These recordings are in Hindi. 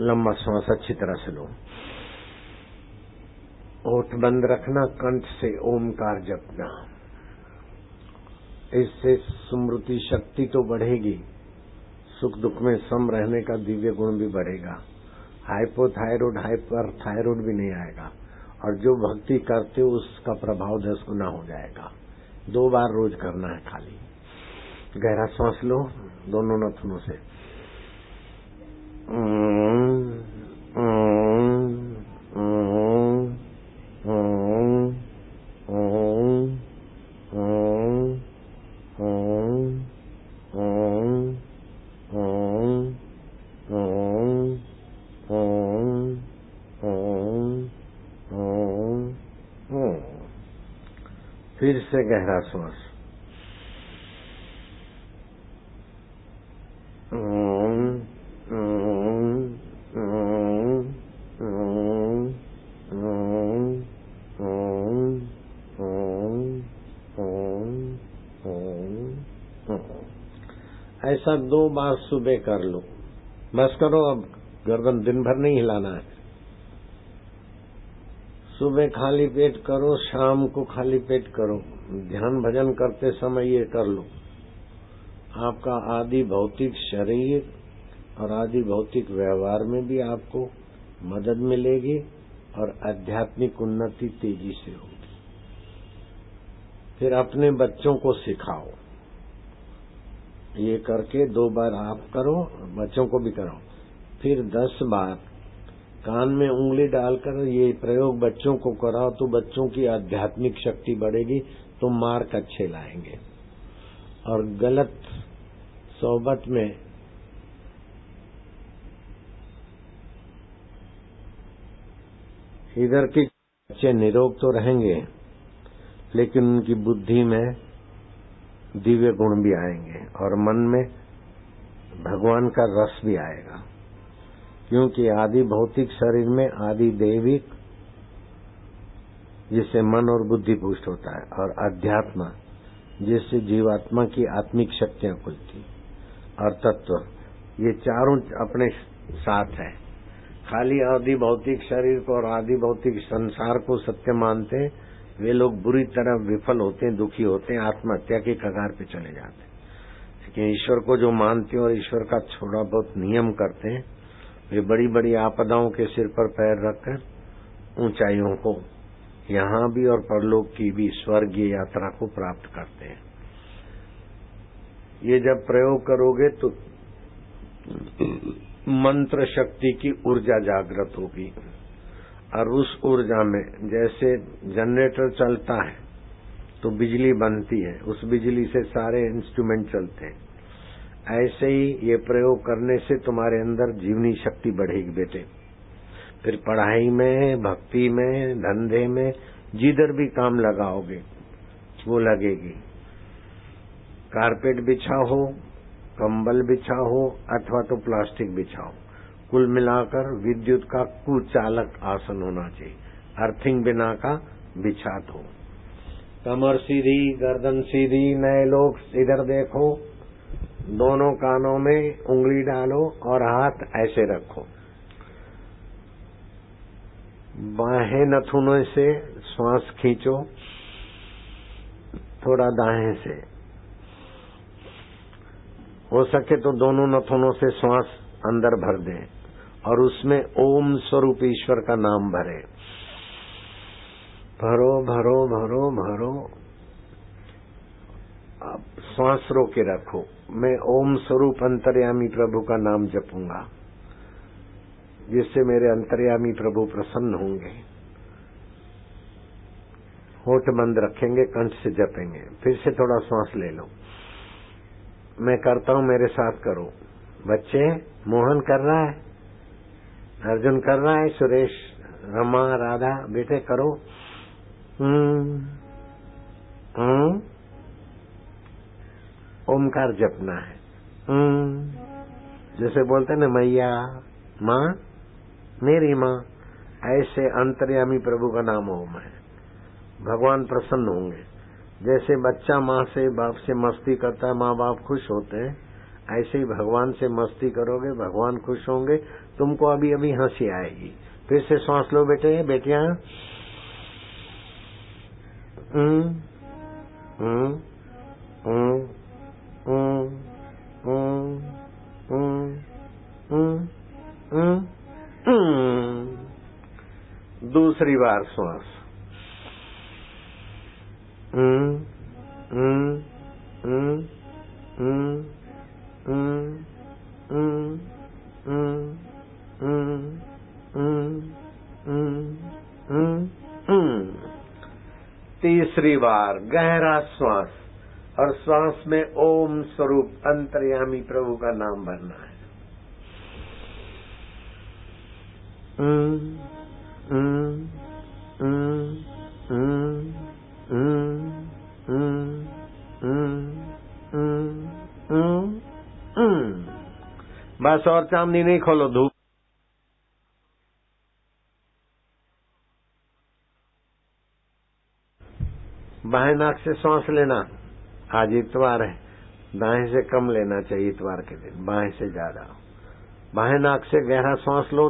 लंबा श्वास अच्छी तरह से लो। होठ बंद रखना, कंठ से ओमकार जपना। इससे स्मृति शक्ति तो बढ़ेगी, सुख दुख में सम रहने का दिव्य गुण भी बढ़ेगा। हाइपोथायराइड हाइपर थायराइड भी नहीं आएगा, और जो भक्ति करते हो उसका प्रभाव 10 गुना हो जाएगा। 2 बार रोज करना है। खाली गहरा सांस लो दोनों नथनों से। फिर से गहरा श्वास। ऐसा 2 बार सुबह कर लो। बस करो, अब गर्दन दिन भर नहीं हिलाना है। सुबह खाली पेट करो, शाम को खाली पेट करो। ध्यान भजन करते समय ये कर लो। आपका आदि भौतिक शरीर और आदि भौतिक व्यवहार में भी आपको मदद मिलेगी और आध्यात्मिक उन्नति तेजी से होगी। फिर अपने बच्चों को सिखाओ। ये करके 2 बार आप करो, बच्चों को भी करो। फिर 10 बार कान में उंगली डालकर ये प्रयोग बच्चों को कराओ, तो बच्चों की आध्यात्मिक शक्ति बढ़ेगी, तो मार्क अच्छे लाएंगे। और गलत सोबत में इधर के बच्चे निरोग तो रहेंगे, लेकिन उनकी बुद्धि में दिव्य गुण भी आएंगे और मन में भगवान का रस भी आएगा। क्योंकि आदि भौतिक शरीर में आदि दैविक, जिससे मन और बुद्धि पुष्ट होता है, और अध्यात्म, जिससे जीवात्मा की आत्मिक शक्तियां खुलती, और तत्व, ये चारों अपने साथ है। खाली आदि भौतिक शरीर को और आदि भौतिक संसार को सत्य मानते हैं, वे लोग बुरी तरह विफल होते हैं, दुखी होते हैं, आत्महत्या की कगार पे चले जाते हैं। लेकिन ईश्वर को जो मानते हैं और ईश्वर का थोड़ा बहुत नियम करते हैं, वे बड़ी बड़ी आपदाओं के सिर पर पैर रखकर ऊंचाइयों को, यहाँ भी और परलोक की भी स्वर्गीय यात्रा को प्राप्त करते हैं। ये जब प्रयोग करोगे तो मंत्र शक्ति की ऊर्जा जागृत होगी, और उस ऊर्जा में जैसे जनरेटर चलता है तो बिजली बनती है, उस बिजली से सारे इंस्ट्रूमेंट चलते हैं। ऐसे ही ये प्रयोग करने से तुम्हारे अंदर जीवनी शक्ति बढ़ेगी बेटे। फिर पढ़ाई में, भक्ति में, धंधे में, जिधर भी काम लगाओगे वो लगेगी। कारपेट बिछा हो, कंबल बिछा हो, अथवा तो प्लास्टिक बिछाओ, कुल मिलाकर विद्युत का कुचालक आसन होना चाहिए। अर्थिंग बिना का बिछात हो। कमर सीधी, गर्दन सीधी। नए लोग इधर देखो, दोनों कानों में उंगली डालो और हाथ ऐसे रखो। बाहें नथुनों से श्वास खींचो, थोड़ा दाएं से। हो सके तो दोनों नथुनों से श्वास अंदर भर दें और उसमें ओम स्वरूप ईश्वर का नाम भरे। भरो भरो भरो भरो। अब श्वास रोके रखो। मैं ओम स्वरूप अंतर्यामी प्रभु का नाम जपूंगा, जिससे मेरे अंतर्यामी प्रभु प्रसन्न होंगे। होठ बंद रखेंगे, कंठ से जपेंगे। फिर से थोड़ा श्वास ले लो। मैं करता हूं, मेरे साथ करो। बच्चे, मोहन कर रहा है, अर्जुन कर रहा है, सुरेश, रमा, राधा, बेटे करो। ओमकार जपना है। जैसे बोलते हैं ना, मैया, माँ, मेरी माँ, ऐसे अंतर्यामी प्रभु का नाम ओम है। भगवान प्रसन्न होंगे। जैसे बच्चा माँ से, बाप से मस्ती करता है, माँ बाप खुश होते हैं, ऐसे ही भगवान से मस्ती करोगे, भगवान खुश होंगे, तुमको अभी अभी हंसी आएगी। फिर से सांस लो बेटे, बेटियां। दूसरी बार श्वास। तीसरी बार गहरा श्वास, और श्वास में ओम स्वरूप अंतर्यामी प्रभु का नाम भरना है। बस, और चांदनी नहीं खोलो, धूप। बाएं नाक से सांस लेना। आज इतवार है, दाएं से कम लेना चाहिए इतवार के दिन, बाएं से ज्यादा। बाएं नाक से गहरा सांस लो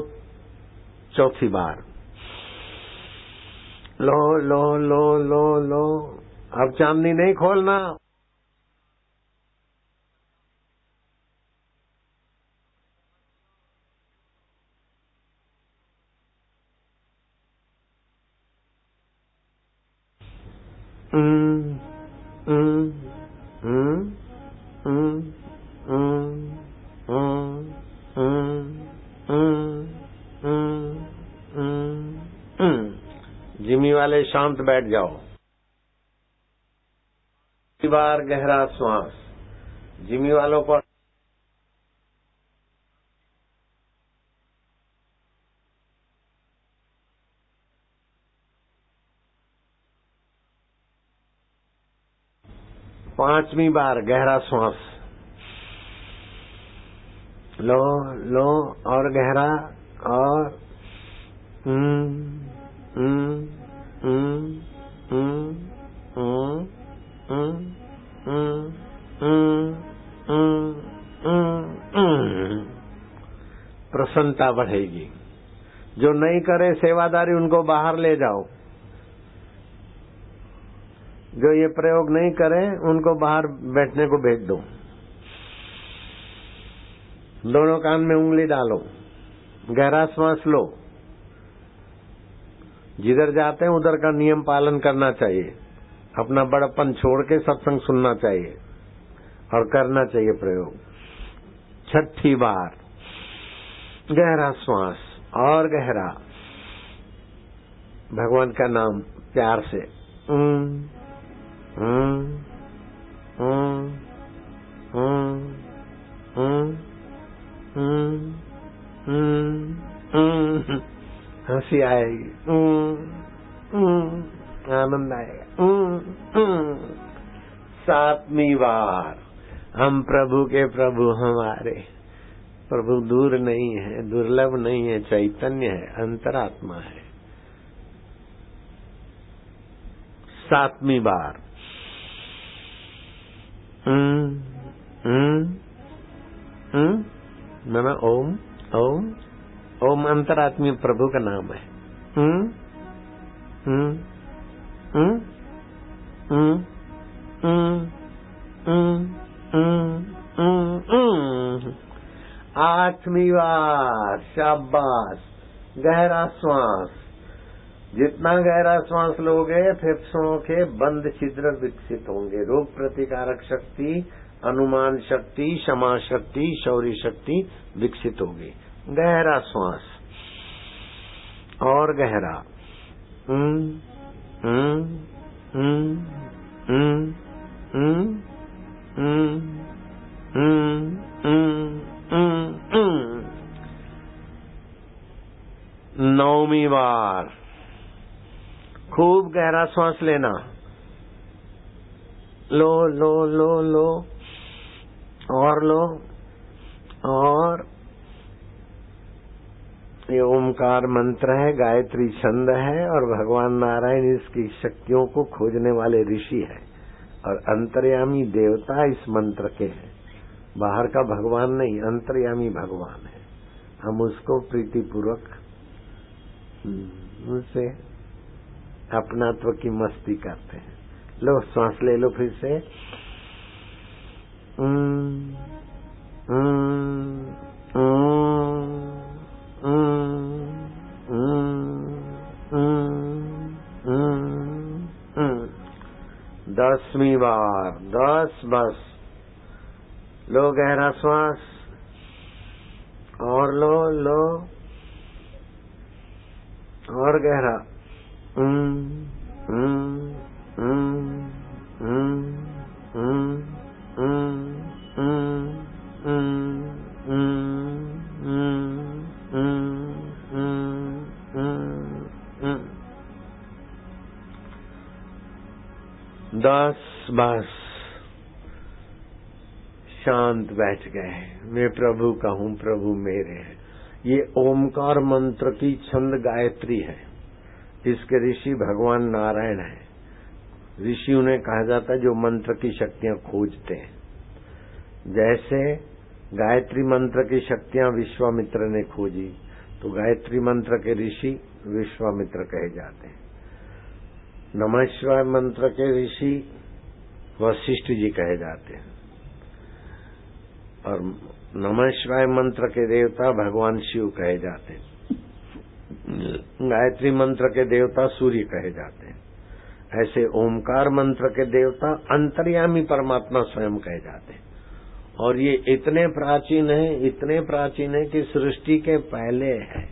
चौथी बार। लो लो लो लो लो। अब चांदनी नहीं खोलना। जिमी वाले शांत बैठ जाओ। एक बार गहरा श्वास। जिमी वालों को पांचवी बार गहरा श्वास लो लो, और गहरा, और प्रसन्नता बढ़ेगी। जो नहीं करे सेवादारी, उनको बाहर ले जाओ। जो ये प्रयोग नहीं करे, उनको बाहर बैठने को भेज दो। दोनों कान में उंगली डालो, गहरा श्वास लो। जिधर जाते हैं उधर का नियम पालन करना चाहिए। अपना बड़प्पन छोड़ के सत्संग सुनना चाहिए और करना चाहिए प्रयोग। छठी बार गहरा श्वास, और गहरा, भगवान का नाम प्यार से। हंसी आएगी, आनंद आएगा। सातवीं बार, हम प्रभु के प्रभु हमारे। प्रभु दूर नहीं है, दुर्लभ नहीं है, चैतन्य है, अंतरात्मा है। सातवीं बार माना ओम ओम ओम अंतरात्मी प्रभु का नाम है। आठवीं बार शाबाश, गहरा श्वास। जितना गहरा श्वास लोगे, फेफड़ों के बंद छिद्र विकसित होंगे। रोग प्रतिकारक शक्ति, अनुमान शक्ति, क्षमा शक्ति, शौर्य शक्ति विकसित होगी। गहरा श्वास, और गहरा। नौवीं बार खूब गहरा श्वास लेना। लो लो लो लो, और लो, और ये ओमकार मंत्र है, गायत्री छंद है, और भगवान नारायण इसकी शक्तियों को खोजने वाले ऋषि है, और अंतर्यामी देवता इस मंत्र के हैं। बाहर का भगवान नहीं, अंतर्यामी भगवान है। हम उसको प्रीतिपूर्वक उनसे अपनात्व की मस्ती करते हैं। लो सांस ले लो फिर से। दसवीं बार 10 बस। लो गहरा श्वास और लो और गहरा। दस बस। शांत बैठ गए। मैं प्रभु का हूँ, प्रभु मेरे हैं। ये ओमकार मंत्र की छंद गायत्री है। इसके ऋषि भगवान नारायण है। ऋषि उन्हें कहा जाता है जो मंत्र की शक्तियां खोजते हैं। जैसे गायत्री मंत्र की शक्तियां विश्वामित्र ने खोजी, तो गायत्री मंत्र के ऋषि विश्वामित्र कहे जाते हैं। नमः शिवाय मंत्र के ऋषि वशिष्ठ जी कहे जाते हैं, और नमः शिवाय मंत्र के देवता भगवान शिव कहे जाते हैं। गायत्री मंत्र के देवता सूर्य कहे जाते हैं। ऐसे ओमकार मंत्र के देवता अंतर्यामी परमात्मा स्वयं कहे जाते हैं। और ये इतने प्राचीन है कि सृष्टि के पहले है।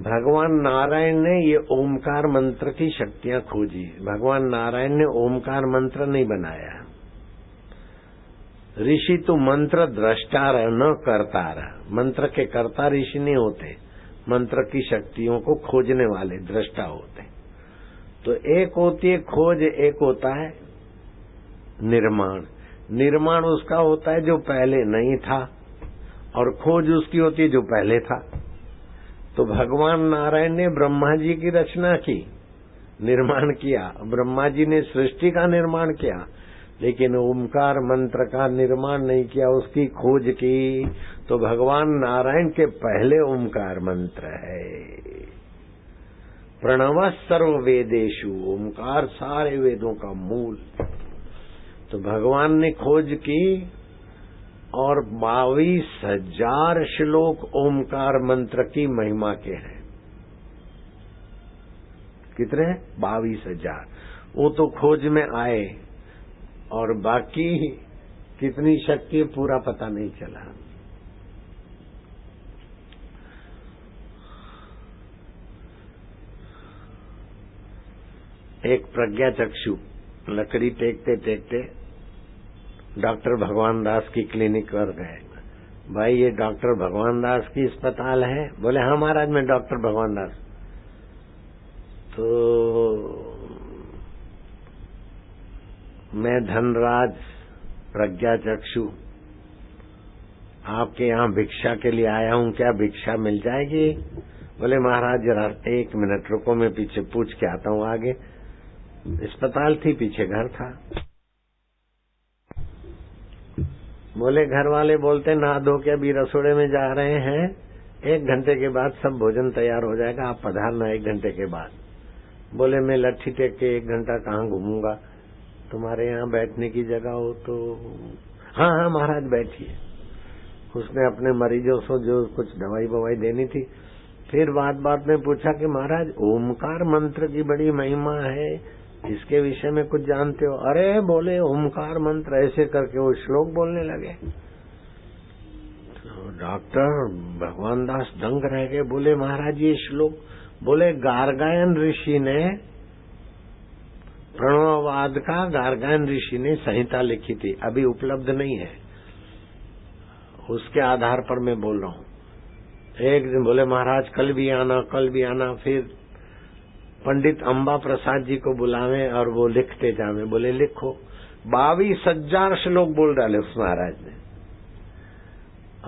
भगवान नारायण ने ये ओमकार मंत्र की शक्तियां खोजी। भगवान नारायण ने ओमकार मंत्र नहीं बनाया। ऋषि तो मंत्र द्रष्टा रह, न करता रह। मंत्र के कर्ता ऋषि नहीं होते, मंत्र की शक्तियों को खोजने वाले दृष्टा होते। तो एक होती है खोज, एक होता है निर्माण। निर्माण उसका होता है जो पहले नहीं था, और खोज उसकी होती है जो पहले था। तो भगवान नारायण ने ब्रह्मा जी की रचना की, निर्माण किया। ब्रह्मा जी ने सृष्टि का निर्माण किया, लेकिन ओमकार मंत्र का निर्माण नहीं किया, उसकी खोज की। तो भगवान नारायण के पहले ओमकार मंत्र है। प्रणव सर्व वेदेषु, ओमकार सारे वेदों का मूल। तो भगवान ने खोज की, और 22,000 श्लोक ओमकार मंत्र की महिमा के हैं। कितने? 22,000। वो तो खोज में आए, और बाकी कितनी शक्ति पूरा पता नहीं चला। एक प्रज्ञा चक्षु लकड़ी टेकते टेकते डॉक्टर भगवान दास की क्लिनिक पर गए। भाई ये डॉक्टर भगवान दास की अस्पताल है? बोले हाँ महाराज, मैं डॉक्टर भगवान दास। तो मैं धनराज प्रज्ञा चक्षु आपके यहाँ भिक्षा के लिए आया हूँ, क्या भिक्षा मिल जाएगी? बोले महाराज जरा 1 मिनट रुको, मैं पीछे पूछ के आता हूँ। आगे अस्पताल थी, पीछे घर था। बोले घर वाले बोलते नहा धो के अभी रसोड़े में जा रहे हैं, 1 घंटे के बाद सब भोजन तैयार हो जाएगा, आप पधारना 1 घंटे के बाद। बोले मैं लट्ठी टेक के 1 घंटा कहाँ घूमूंगा, तुम्हारे यहाँ बैठने की जगह हो तो? हाँ हाँ महाराज बैठिए। उसने अपने मरीजों से जो कुछ दवाई बवाई देनी थी, फिर बात में पूछा कि महाराज ओमकार मंत्र की बड़ी महिमा है, इसके विषय में कुछ जानते हो? अरे बोले ओमकार मंत्र, ऐसे करके वो श्लोक बोलने लगे। तो डॉक्टर भगवान दास दंग रह गए। बोले महाराज ये श्लोक, बोले गार्गायन ऋषि ने, प्रणववाद का गार्गायन ऋषि ने संहिता लिखी थी, अभी उपलब्ध नहीं है, उसके आधार पर मैं बोल रहा हूँ। एक दिन बोले महाराज कल भी आना। फिर पंडित अंबा प्रसाद जी को बुलावे और वो लिखते जावे। बोले लिखो। 22,000 श्लोक बोल डाले उस महाराज ने।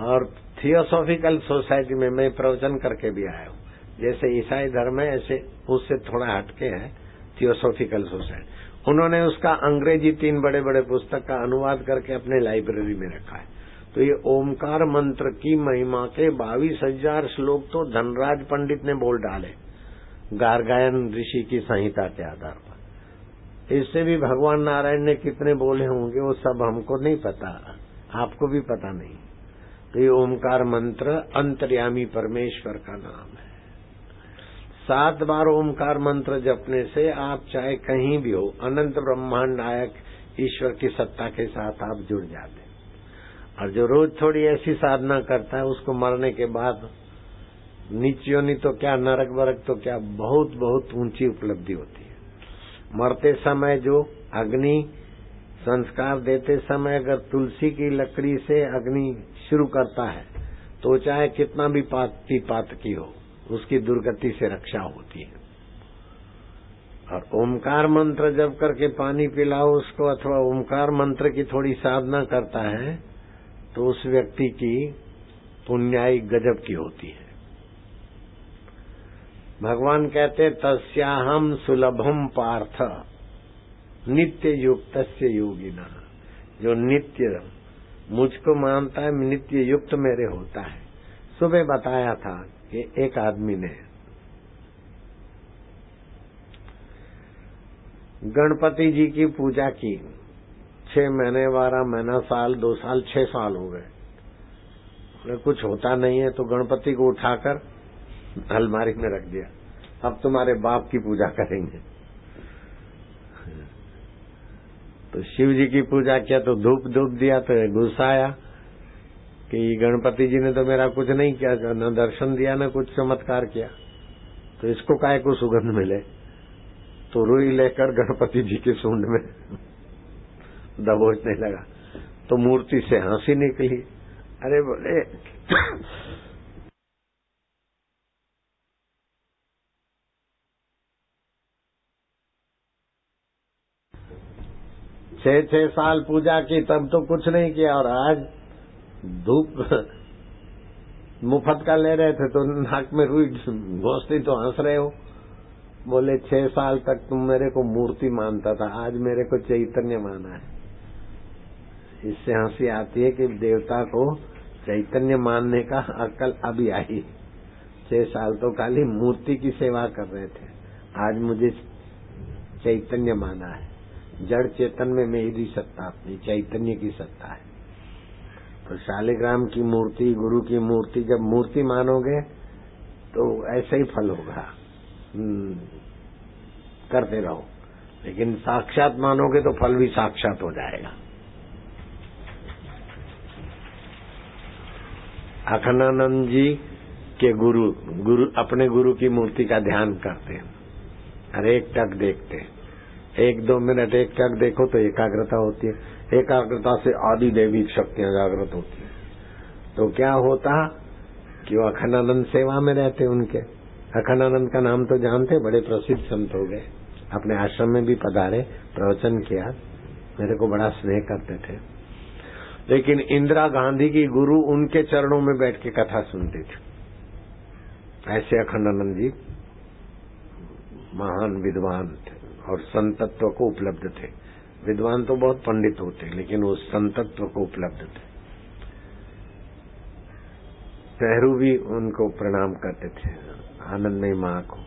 और थियोसॉफिकल सोसाइटी में मैं प्रवचन करके भी आया हूँ। जैसे ईसाई धर्म है, ऐसे उससे थोड़ा हटके है थियोसॉफिकल सोसाइटी। उन्होंने उसका अंग्रेजी 3 बड़े बड़े पुस्तक का अनुवाद करके अपने लाइब्रेरी में रखा है। तो ये ओमकार मंत्र की महिमा के 22,000 श्लोक तो धनराज पंडित ने बोल डाले गार्गायन ऋषि की संहिता के आधार पर। इससे भी भगवान नारायण ने कितने बोले होंगे वो सब हमको नहीं पता, आपको भी पता नहीं। तो ये ओमकार मंत्र अंतर्यामी परमेश्वर का नाम है। 7 बार ओमकार मंत्र जपने से आप चाहे कहीं भी हो, अनंत ब्रह्मांड नायक ईश्वर की सत्ता के साथ आप जुड़ जाते। और जो रोज थोड़ी ऐसी साधना करता है उसको मरने के बाद नीच योनि तो क्या, नरक वरक तो क्या, बहुत बहुत ऊंची उपलब्धि होती है। मरते समय जो अग्नि संस्कार देते समय अगर तुलसी की लकड़ी से अग्नि शुरू करता है तो चाहे कितना भी पात की हो, उसकी दुर्गति से रक्षा होती है। और ओमकार मंत्र जप करके पानी पिलाओ उसको, अथवा ओमकार मंत्र की थोड़ी साधना करता है तो उस व्यक्ति की पुण्याई गजब की होती है। भगवान कहते तस्याहम सुलभम पार्थ नित्य युक्तस्य योगिना। जो नित्य मुझको मानता है, नित्य युक्त मेरे होता है। सुबह बताया था कि एक आदमी ने गणपति जी की पूजा की, 6 महीने 12 महीना साल 2 साल 6 साल हो गए, कुछ होता नहीं है तो गणपति को उठाकर अलमारी में रख दिया, अब तुम्हारे बाप की पूजा करेंगे। तो शिव जी की पूजा किया तो धूप दिया तो गुस्सा आया कि गणपति जी ने तो मेरा कुछ नहीं किया, न दर्शन दिया न कुछ चमत्कार किया, तो इसको काहे को सुगंध मिले। तो रुई लेकर गणपति जी की सूंड में दबोचने लगा तो मूर्ति से हंसी निकली। अरे बोले 6 साल पूजा की तब तो कुछ नहीं किया, और आज धूप मुफ्त का ले रहे थे तो नाक में रुई घोंसती तो हंस रहे हो। बोले 6 साल तक तुम मेरे को मूर्ति मानता था, आज मेरे को चैतन्य माना है। इससे हंसी आती है कि देवता को चैतन्य मानने का अक्ल अभी आई। 6 साल तो खाली मूर्ति की सेवा कर रहे थे, आज मुझे चैतन्य माना है। जड़ चेतन में मेरी सत्ता अपनी चैतन्य की सत्ता है। तो शालिग्राम की मूर्ति, गुरु की मूर्ति, जब मूर्ति मानोगे तो ऐसा ही फल होगा, करते रहो। लेकिन साक्षात मानोगे तो फल भी साक्षात हो जाएगा। अखंडानंद जी के गुरु अपने गुरु की मूर्ति का ध्यान करते हैं और एक टक देखते हैं, 1-2 मिनट एक टक देखो तो एकाग्रता होती है। एकाग्रता से आदि दैविक शक्तियां जागृत होती है। तो क्या होता कि वो अखंडानंद सेवा में रहते। उनके अखंडानंद का नाम तो जानते, बड़े प्रसिद्ध संत हो गए, अपने आश्रम में भी पधारे, प्रवचन किया, मेरे को बड़ा स्नेह करते थे। लेकिन इंदिरा गांधी की गुरु उनके चरणों में बैठ के कथा सुनती थी। ऐसे अखंडानंद जी महान विद्वान थे और संतत्व को उपलब्ध थे। विद्वान तो बहुत पंडित होते, लेकिन वो संतत्व को उपलब्ध थे। नेहरू भी उनको प्रणाम करते थे, आनंदमयी माँ को,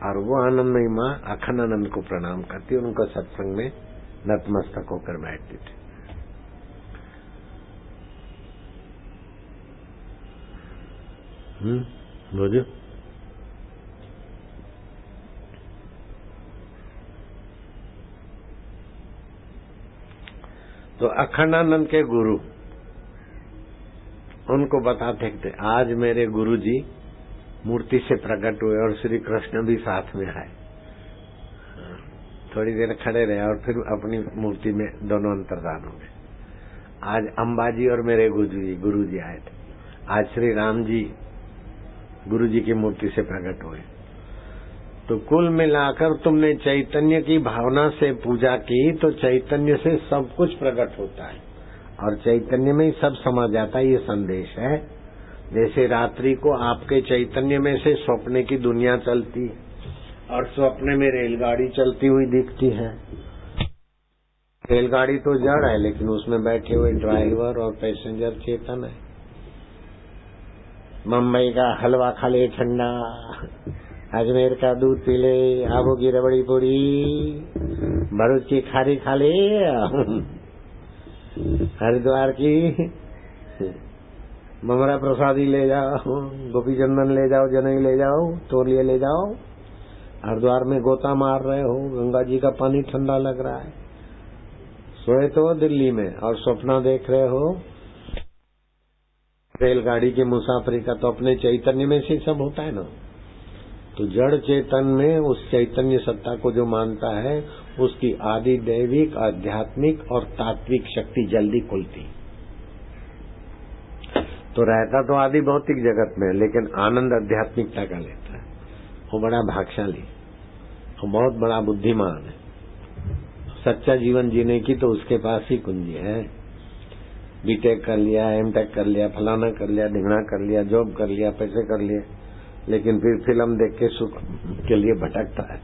और वो आनंदमयी माँ अखंडानंद को प्रणाम करती, उनको सत्संग में नतमस्तक होकर बैठती थी। बोलिए। तो अखंडानंद के गुरु उनको बताते थे, आज मेरे गुरु जी मूर्ति से प्रकट हुए और श्री कृष्ण भी साथ में आए। थोड़ी देर खड़े रहे और फिर अपनी मूर्ति में दोनों अंतर्धान हो गए। आज अंबाजी और मेरे गुरु जी आए थे। आज श्री राम जी गुरु जी की मूर्ति से प्रकट हुए। तो कुल मिलाकर तुमने चैतन्य की भावना से पूजा की तो चैतन्य से सब कुछ प्रकट होता है और चैतन्य में ही सब समा जाता है। ये संदेश है। जैसे रात्रि को आपके चैतन्य में से स्वप्न की दुनिया चलती और स्वप्न में रेलगाड़ी चलती हुई दिखती है, रेलगाड़ी तो जड़ है, लेकिन उसमें बैठे हुए ड्राइवर और पैसेंजर चेतन है। मुंबई का हलवा खा ले ठंडा, अजमेर का दूध पी ले, आबू की रबड़ी पूड़ी, भरूच की खारी खा ले, हरिद्वार की ममरा प्रसादी ले जाओ, गोपी चंदन ले जाओ, जनई ले जाओ, तोलिए ले जाओ। हरिद्वार में गोता मार रहे हो, गंगा जी का पानी ठंडा लग रहा है। सोए तो दिल्ली में और सपना देख रहे हो। रेलगाड़ी की मुसाफरी का तो अपने चैतन्य में से सब होता है ना। तो जड़ चेतन में उस चैतन्य सत्ता को जो मानता है, उसकी आदि दैविक, आध्यात्मिक और तात्विक शक्ति जल्दी खुलती। तो रहता तो आदि भौतिक जगत में, लेकिन आनंद आध्यात्मिकता का लेता है। वो बड़ा भाग्यशाली, वो बहुत बड़ा बुद्धिमान है। सच्चा जीवन जीने की तो उसके पास ही कुंजी है। बीटेक कर लिया, एमटेक कर लिया, फलाना कर लिया, ढिंगना कर लिया, जॉब कर लिया, पैसे कर लिए, लेकिन फिर फिल्म देख के सुख के लिए भटकता है,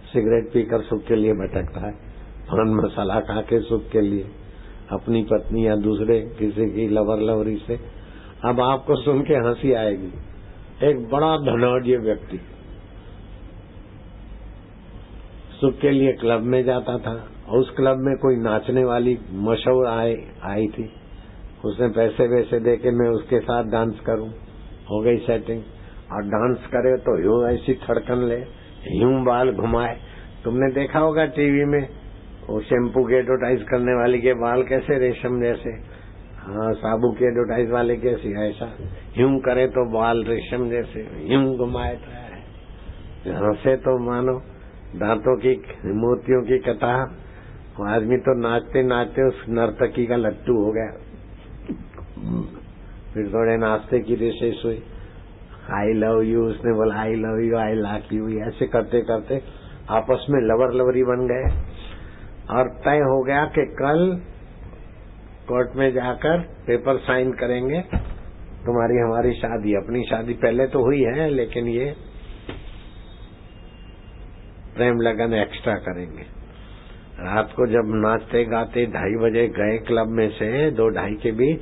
सिगरेट पीकर सुख के लिए भटकता है, पान मसाला खा के सुख के लिए, अपनी पत्नी या दूसरे किसी की लवर लवरी से। अब आपको सुन के हंसी आएगी। एक बड़ा धनाढ्य व्यक्ति सुख के लिए क्लब में जाता था, और उस क्लब में कोई नाचने वाली मशहूर आई थी। उसने पैसे वैसे दे के मैं उसके साथ डांस करूं, हो गई सेटिंग। और डांस करे तो यूं ऐसी धड़कन ले, यूं बाल घुमाए। तुमने देखा होगा टीवी में, वो शैम्पू के एडवर्टाइज करने वाली के बाल कैसे रेशम जैसे, हाँ, साबु के एडवर्टाइज वाले कैसी, ऐसा यूं करे तो बाल रेशम जैसे, यूं घुमाए हंसे तो मानो दांतों की मोतियों की कथा। आदमी तो नाचते नाचते उस नर्तकी का लट्टू हो गया। फिर थोड़े नाश्ते की रिसेस हुई, आई लव यू, उसने बोला I love you, I like you. ऐसे करते करते आपस में लवर लवरी बन गए, और तय हो गया कि कल कोर्ट में जाकर पेपर साइन करेंगे, तुम्हारी हमारी शादी। अपनी शादी पहले तो हुई है, लेकिन ये प्रेम लगन एक्स्ट्रा करेंगे। रात को जब नाचते गाते 2:30 बजे गए क्लब में से, 2-2:30 के बीच,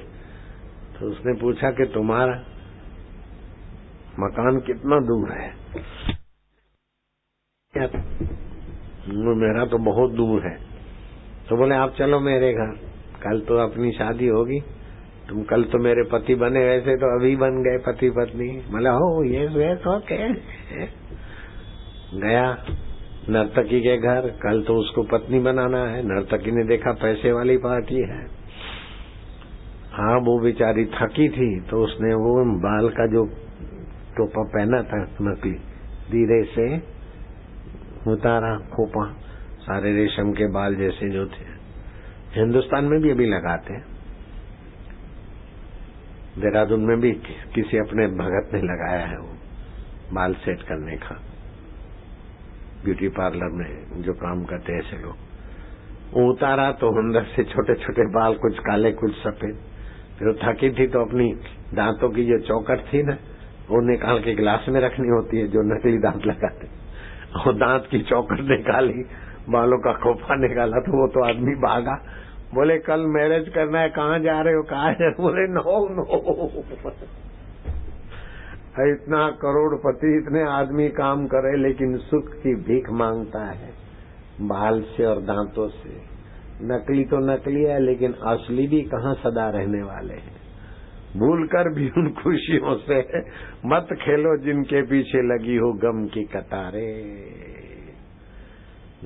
तो उसने पूछा कि तुम्हारा मकान कितना दूर है? मेरा तो बहुत दूर है। तो बोले आप चलो मेरे घर, कल तो अपनी शादी होगी, तुम कल तो मेरे पति बने, वैसे तो अभी बन गए पति पत्नी। बोला हो ये ओके। गया नर्तकी के घर, कल तो उसको पत्नी बनाना है। नर्तकी ने देखा पैसे वाली पार्टी है। हाँ, वो बेचारी थकी थी, तो उसने वो बाल का जो टोपा पहना था नकली, धीरे से उतारा, खोपा, सारे रेशम के बाल जैसे जो थे। हिंदुस्तान में भी अभी लगाते हैं, देहरादून में भी किसी अपने भगत ने लगाया है वो बाल सेट करने का, ब्यूटी पार्लर में जो काम करते हैं ऐसे लोग। उतारा तो अंदर से छोटे छोटे बाल, कुछ काले कुछ सफेद। फिर वो थकी थी तो अपनी दांतों की जो चौकट थी ना, वो निकाल के गिलास में रखनी होती है, जो नकली दांत लगाते, और दांत की चौकट निकाली, बालों का खोपा निकाला, तो वो तो आदमी भागा। बोले कल मैरिज करना है, कहाँ जा रहे हो? कहाँ है? बोले नो। इतना करोड़पति, इतने आदमी काम करे, लेकिन सुख की भीख मांगता है बाल से और दांतों से। नकली तो नकली है, लेकिन असली भी कहाँ सदा रहने वाले हैं। भूलकर भी उन खुशियों से मत खेलो जिनके पीछे लगी हो गम की कतारे।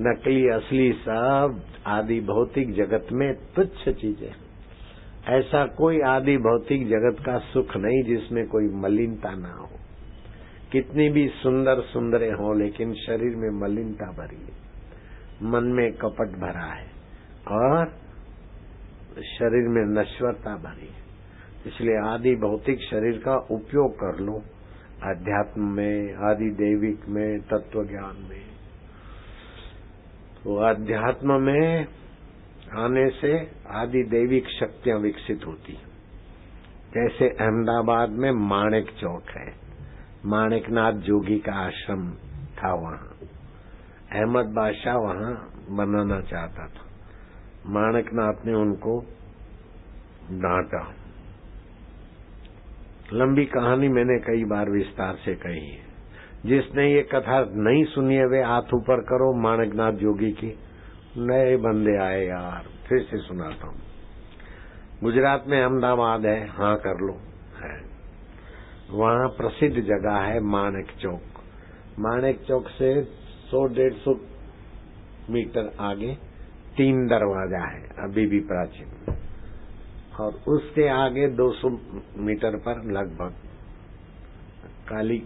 नकली असली सब आदि भौतिक जगत में तुच्छ चीजें। ऐसा कोई आदि भौतिक जगत का सुख नहीं जिसमें कोई मलिनता ना हो। कितनी भी सुंदर सुंदरे हो, लेकिन शरीर में मलिनता भरी है, मन में कपट भरा है, और शरीर में नश्वरता भरी है। इसलिए आदि भौतिक शरीर का उपयोग कर लो अध्यात्म में, आदि दैविक में, तत्व ज्ञान में। तो अध्यात्म में आने से आदि दैविक शक्तियां विकसित होती हैं। जैसे अहमदाबाद में माणिक चौक है, माणिकनाथ जोगी का आश्रम था, वहां अहमद बादशाह वहां बनाना चाहता था। माणकनाथ ने उनको डांटा। लंबी कहानी मैंने कई बार विस्तार से कही है। जिसने ये कथा नहीं सुनी है वे हाथ ऊपर करो। माणकनाथ जोगी की नए बंदे आए यार, फिर से सुनाता हूँ। गुजरात में अहमदाबाद है, हाँ कर लो, है। वहाँ प्रसिद्ध जगह है माणक चौक। माणक चौक से 100-150 मीटर आगे 3 दरवाजा है, अभी भी प्राचीन। और उसके आगे 200 मीटर पर लगभग काली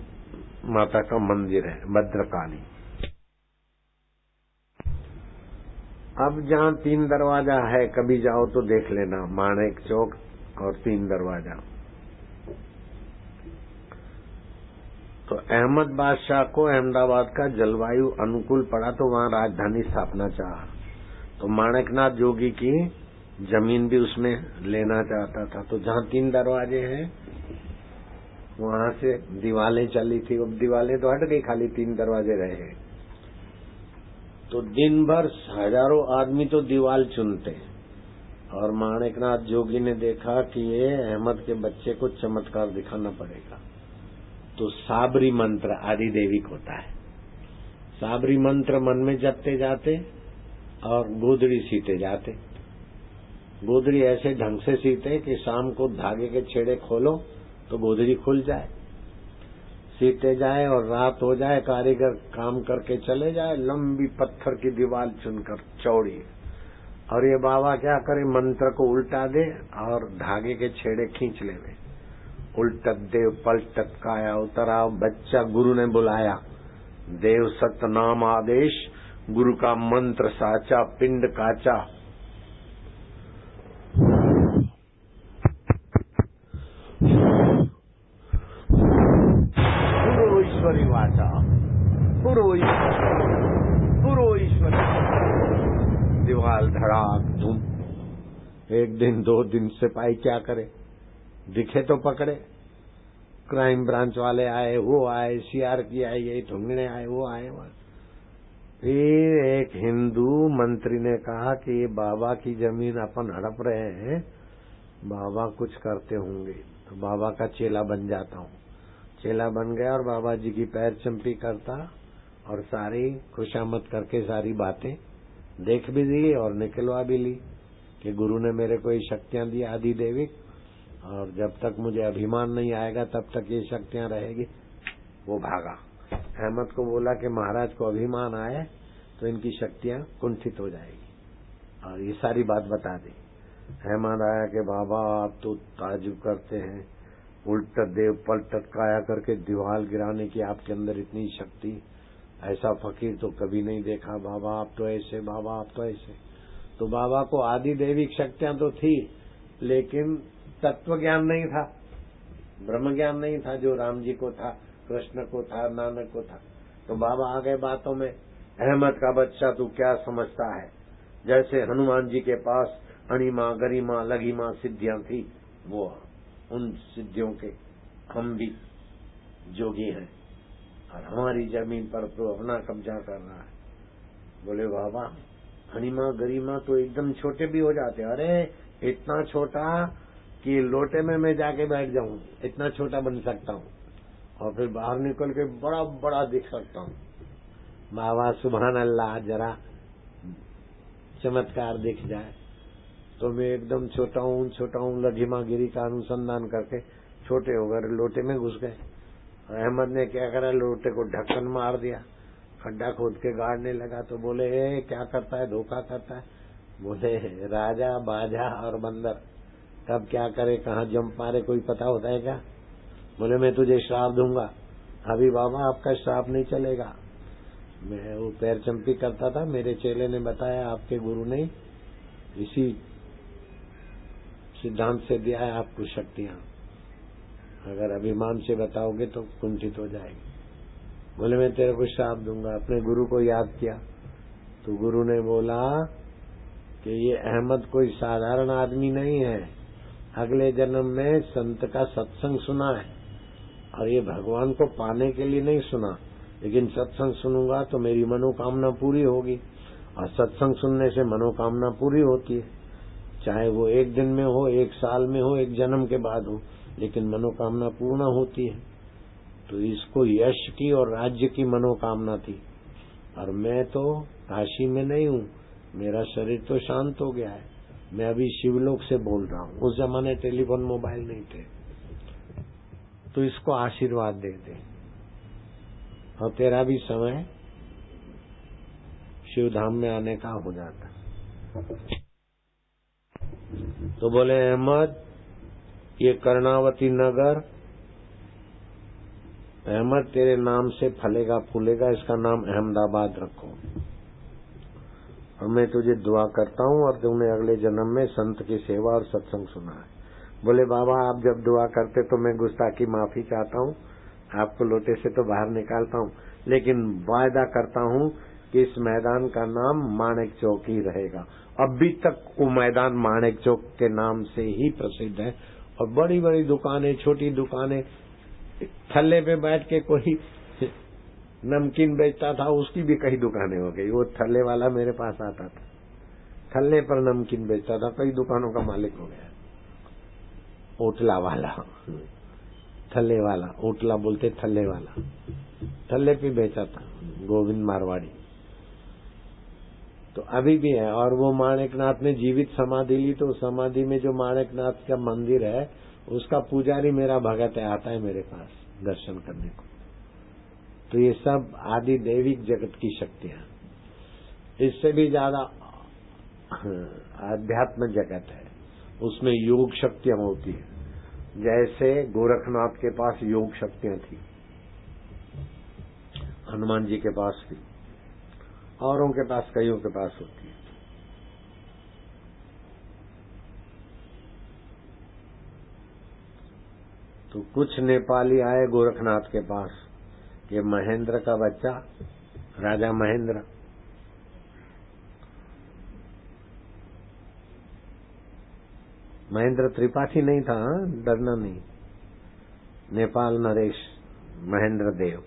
माता का मंदिर है, भद्रकाली। अब जहाँ 3 दरवाजा है, कभी जाओ तो देख लेना, माणक चौक और 3 दरवाजा। तो अहमद बादशाह को अहमदाबाद का जलवायु अनुकूल पड़ा तो वहाँ राजधानी स्थापना चाहा। तो माणकनाथ जोगी की जमीन भी उसमें लेना चाहता था। तो जहाँ 3 दरवाजे हैं वहाँ से दीवालें चली थी। अब दीवालें तो हट गई, खाली 3 दरवाजे रहे। तो दिन भर हजारों आदमी तो दीवाल चुनते। और माणकनाथ जोगी ने देखा कि ये अहमद के बच्चे को चमत्कार दिखाना पड़ेगा। तो साबरी मंत्र आदि देविक होता है। साबरी मंत्र मन में जपते जाते और गोदड़ी सीते जाते। गोदड़ी ऐसे ढंग से सीते कि शाम को धागे के छेड़े खोलो तो गोदड़ी खुल जाए, सीते जाए और रात हो जाए, कारीगर काम करके चले जाए। लंबी पत्थर की दीवार चुनकर चौड़ी। और ये बाबा क्या करे, मंत्र को उल्टा दे और धागे के छेड़े खींच ले। उल्टत देव पलटत काया उतरा। बच्चा गुरु ने बुलाया, देव सतनाम आदेश, गुरु का मंत्र साचा, पिंड काचा। पुरो ईश्वरी वाचा, पुरो ईश्वरी। दीवाल धड़ाक धूम। 1 दिन 2 दिन सिपाही क्या करे, दिखे तो पकड़े। क्राइम ब्रांच वाले आए, वो आए, सीआरपी आई, ये ढूंढने आए, वो आए। फिर एक हिंदू मंत्री ने कहा कि ये बाबा की जमीन अपन हड़प रहे हैं, बाबा कुछ करते होंगे, तो बाबा का चेला बन जाता हूँ। चेला बन गया और बाबा जी की पैर चंपी करता और सारी खुशामद करके सारी बातें देख भी दी और निकलवा भी ली कि गुरु ने मेरे को ये शक्तियां दी आदि देविक, और जब तक मुझे अभिमान नहीं आएगा तब तक ये शक्तियां रहेगी। वो भागा। अहमद को बोला कि महाराज को अभिमान आए तो इनकी शक्तियां कुंठित हो जाएगी, और ये सारी बात बता दी। अहमद आया कि बाबा आप तो ताजुब करते हैं, उल्टत देव पलटत काया करके दीवार गिराने की आपके अंदर इतनी शक्ति, ऐसा फकीर तो कभी नहीं देखा। बाबा आप तो ऐसे, बाबा आप तो ऐसे। तो बाबा को आदि देविक शक्तियां तो थी, लेकिन तत्व ज्ञान नहीं था, ब्रह्म ज्ञान नहीं था जो राम जी को था, कृष्ण को था, नानक को था। तो बाबा आ गए बातों में, अहमद का बच्चा तू क्या समझता है, जैसे हनुमान जी के पास अणिमा गरिमा लघिमा सिद्धियां थी, वो उन सिद्धियों के हम भी जोगी हैं, और हमारी जमीन पर तो अपना कब्जा कर रहा है। बोले बाबा अणिमा गरिमा तो एकदम छोटे भी हो जाते। अरे इतना छोटा कि लोटे में मैं जाके बैठ जाऊं, इतना छोटा बन सकता हूं, और फिर बाहर निकल के बड़ा बड़ा दिख सकता हूं। बाबा सुभान अल्लाह, जरा चमत्कार दिख जाए तो मैं एकदम छोटा हूं। लघिमा गिरी का अनुसंधान करके छोटे हो गए, लोटे में घुस गए। अहमद ने क्या करा, लोटे को ढक्कन मार दिया, खड्डा खोद के गाड़ने लगा। तो बोले क्या करता है, धोखा करता है। बोले राजा बाजा और बंदर कब क्या करे, कहाँ जंप मारे, कोई पता होता है क्या। बोले मैं तुझे श्राप दूंगा। अभी बाबा आपका श्राप नहीं चलेगा। मैं वो पैर चंपी करता था, मेरे चेले ने बताया आपके गुरु ने इसी सिद्धांत से दिया है आपको शक्तियां, अगर अभिमान से बताओगे तो कुंठित हो जाएगी। बोले मैं तेरे को श्राप दूंगा। अपने गुरु को याद किया तो गुरु ने बोला कि ये अहमद कोई साधारण आदमी नहीं है, अगले जन्म में संत का सत्संग सुना है, और ये भगवान को पाने के लिए नहीं सुना, लेकिन सत्संग सुनूंगा तो मेरी मनोकामना पूरी होगी। और सत्संग सुनने से मनोकामना पूरी होती है, चाहे वो एक दिन में हो, एक साल में हो, एक जन्म के बाद हो, लेकिन मनोकामना पूर्ण होती है। तो इसको यश की और राज्य की मनोकामना थी। और मैं तो काशी में नहीं हूँ, मेरा शरीर तो शांत हो गया है, मैं अभी शिवलोक से बोल रहा हूँ। उस जमाने टेलीफोन मोबाइल नहीं थे, तो इसको आशीर्वाद दे दे और तेरा भी समय शिवधाम में आने का हो जाता। तो बोले अहमद, ये कर्णावती नगर अहमद तेरे नाम से फलेगा फूलेगा, इसका नाम अहमदाबाद रखो। और मैं तुझे दुआ करता हूँ और तुमने अगले जन्म में संत की सेवा और सत्संग सुना है। बोले बाबा, आप जब दुआ करते तो मैं गुस्ताखी माफी चाहता हूँ, आपको लोटे से तो बाहर निकालता हूँ, लेकिन वायदा करता हूँ कि इस मैदान का नाम माणिक चौक ही रहेगा। अभी तक वो मैदान माणिक चौक के नाम से ही प्रसिद्ध है। और बड़ी बड़ी दुकानें, छोटी दुकानें, थल्ले पे बैठ के कोई नमकीन बेचता था, उसकी भी कई दुकानें हो गई। वो थल्ले वाला मेरे पास आता था, थल्ले पर नमकीन बेचता था, कई दुकानों का मालिक हो गया। ओटला वाला, थल्ले वाला, ओटला बोलते थल्ले वाला, थल्ले पे बेचा था गोविंद मारवाड़ी। तो अभी भी है। और वो माणिकनाथ ने जीवित समाधि ली, तो समाधि में जो माणिकनाथ का मंदिर है उसका पुजारी मेरा भगत है, आता है मेरे पास दर्शन करने को। तो ये सब आदि दैविक जगत की शक्तियां, इससे भी ज्यादा आध्यात्म जगत है, उसमें योग शक्तियां होती है। जैसे गोरखनाथ के पास योग शक्तियां थी, हनुमान जी के पास थी, औरों के पास, कईयों के पास होती है। तो कुछ नेपाली आए गोरखनाथ के पास, ये महेंद्र का बच्चा, राजा महेंद्र, महेंद्र त्रिपाठी नहीं था, डरना नहीं, नेपाल नरेश महेंद्र देव,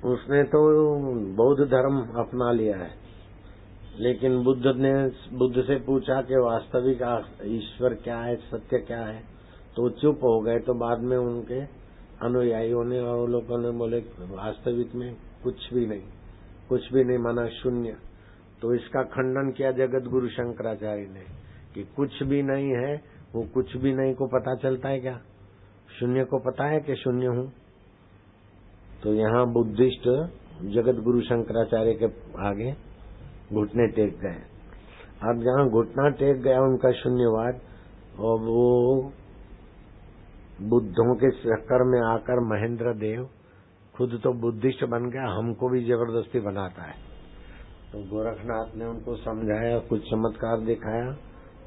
उसने तो बौद्ध धर्म अपना लिया है। लेकिन बुद्ध से पूछा कि वास्तविक ईश्वर क्या है, सत्य क्या है, तो चुप हो गए। तो बाद में उनके अनुयायियों ने और लोगों ने बोले वास्तविक में कुछ भी नहीं, कुछ भी नहीं माना शून्य। तो इसका खंडन किया जगत गुरु शंकराचार्य ने कि कुछ भी नहीं है, वो कुछ भी नहीं को पता चलता है क्या? शून्य को पता है कि शून्य हूँ? तो यहाँ बुद्धिस्ट जगत गुरु शंकराचार्य के आगे घुटने टेक गए। अब जहाँ घुटना टेक गया उनका शून्यवाद, और वो बुद्धों के चक्कर में आकर महेंद्र देव खुद तो बुद्धिस्ट बन गया, हमको भी जबरदस्ती बनाता है। तो गोरखनाथ ने उनको समझाया, कुछ चमत्कार दिखाया,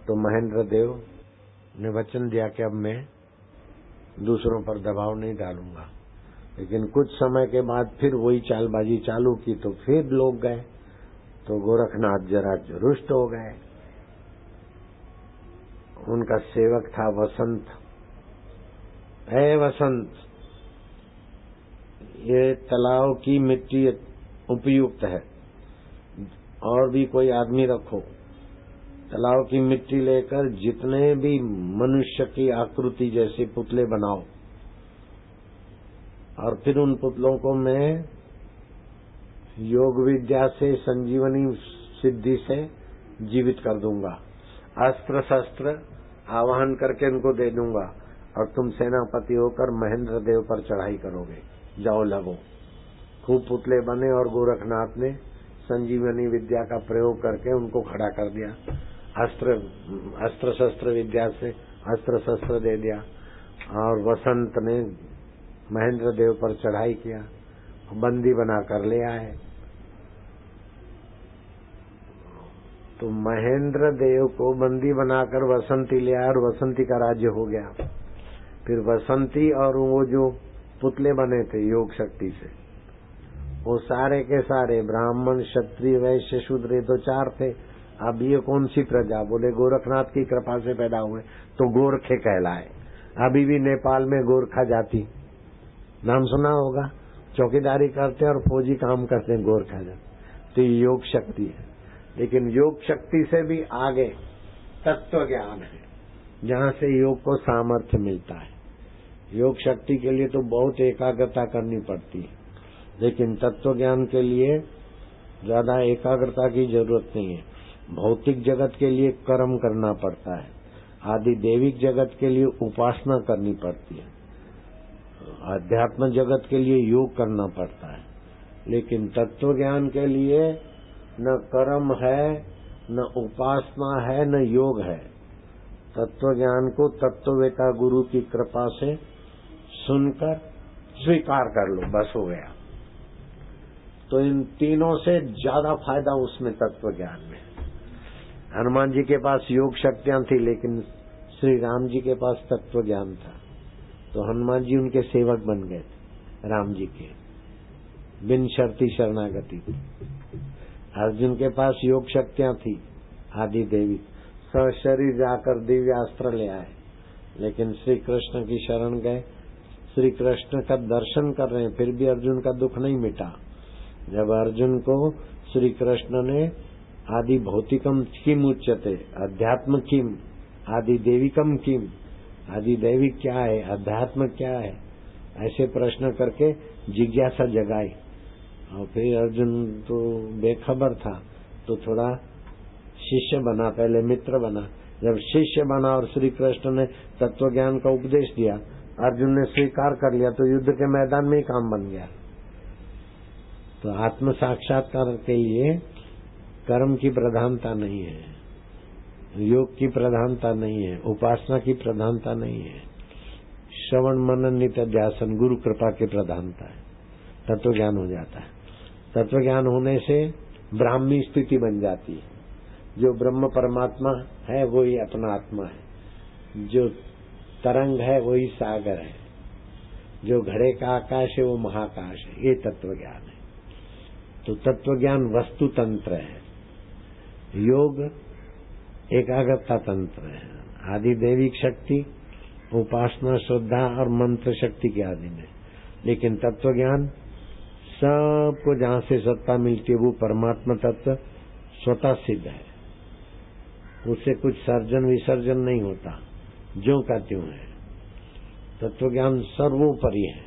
तो महेंद्र देव ने वचन दिया कि अब मैं दूसरों पर दबाव नहीं डालूंगा। लेकिन कुछ समय के बाद फिर वही चालबाजी चालू की, तो फिर लोग गए। तो गोरखनाथ जरा रुष्ट हो गए। उनका सेवक था वसंत। है वसंत, ये तालाब की मिट्टी उपयुक्त है, और भी कोई आदमी रखो, तालाब की मिट्टी लेकर जितने भी मनुष्य की आकृति जैसे पुतले बनाओ, और फिर उन पुतलों को मैं योग विद्या से, संजीवनी सिद्धि से जीवित कर दूंगा, अस्त्र शस्त्र आवाहन करके उनको दे दूंगा, और तुम सेनापति होकर महेंद्र देव पर चढ़ाई करोगे, जाओ लगो। खूब पुतले बने और गोरखनाथ ने संजीवनी विद्या का प्रयोग करके उनको खड़ा कर दिया। अस्त्र शस्त्र विद्या से अस्त्र शस्त्र दे दिया, और वसंत ने महेंद्र देव पर चढ़ाई किया, बंदी बनाकर ले आए। तो महेंद्र देव को बंदी बनाकर वसंती ले आया, और वसंती का राज्य हो गया। फिर वसंती और वो जो पुतले बने थे योग शक्ति से, वो सारे के सारे ब्राह्मण, क्षत्रिय, वैश्य, शूद्र, तो चार थे। अब ये कौन सी प्रजा? बोले गोरखनाथ की कृपा से पैदा हुए तो गोरखे कहलाए। अभी भी नेपाल में गोरखा जाति नाम सुना होगा। चौकीदारी करते हैं और फौजी काम करते हैं गोरखा जन। तो ये योग शक्ति है। लेकिन योग शक्ति से भी आगे तत्व ज्ञान है, जहाँ से योग को सामर्थ्य मिलता है। योग शक्ति के लिए तो बहुत एकाग्रता करनी पड़ती है, लेकिन तत्व ज्ञान के लिए ज्यादा एकाग्रता की जरूरत नहीं है। भौतिक जगत के लिए कर्म करना पड़ता है, आदि देविक जगत के लिए उपासना करनी पड़ती है, अध्यात्म जगत के लिए योग करना पड़ता है। लेकिन तत्व ज्ञान के लिए न कर्म है, न उपासना है, न योग है। तत्व ज्ञान को तत्ववेता गुरु की कृपा से सुनकर स्वीकार कर लो, बस हो गया। तो इन तीनों से ज्यादा फायदा उसमें तत्व ज्ञान में। हनुमान जी के पास योग शक्तियां थी, लेकिन श्री राम जी के पास तत्व ज्ञान था, तो हनुमान जी उनके सेवक बन गए थे राम जी के, बिन शर्ती शरणागति थी। अर्जुन के पास योग शक्तियां थी आदि देवी, सशरीर जाकर दिव्यास्त्र ले आए, लेकिन श्री कृष्ण की शरण गए। श्री कृष्ण का दर्शन कर रहे हैं, फिर भी अर्जुन का दुख नहीं मिटा। जब अर्जुन को श्री कृष्ण ने आदि भौतिकम किम उच्यते, अध्यात्म किम, आदि देविकम किम, आदि दैविक क्या है, अध्यात्म क्या है, ऐसे प्रश्न करके जिज्ञासा जगाई। और फिर अर्जुन तो बेखबर था, तो थोड़ा शिष्य बना, पहले मित्र बना। जब शिष्य बना और श्री कृष्ण ने तत्व ज्ञान का उपदेश दिया, अर्जुन ने स्वीकार कर लिया, तो युद्ध के मैदान में ही काम बन गया। तो आत्म साक्षात्कार के लिए कर्म की प्रधानता नहीं है, योग की प्रधानता नहीं है, उपासना की प्रधानता नहीं है, श्रवण मनन नित्य ध्यान गुरु कृपा की प्रधानता है। तत्व ज्ञान हो जाता है। तत्व ज्ञान होने से ब्राह्मी स्थिति बन जाती है। जो ब्रह्म परमात्मा है वही अपना आत्मा है, जो तरंग है वही सागर है, जो घड़े का आकाश है वो महाकाश है। ये तत्व ज्ञान है। तो तत्व ज्ञान वस्तु तंत्र है, योग एकाग्रता तंत्र है, आदि दैविक शक्ति उपासना श्रद्धा और मंत्र शक्ति के आदि में। लेकिन तत्व ज्ञान सबको जहाँ से सत्ता मिलती है वो परमात्मा तत्व स्वतः सिद्ध है, उससे कुछ सर्जन विसर्जन नहीं होता, ज्यों का त्यों है। तत्व ज्ञान सर्वोपरि है,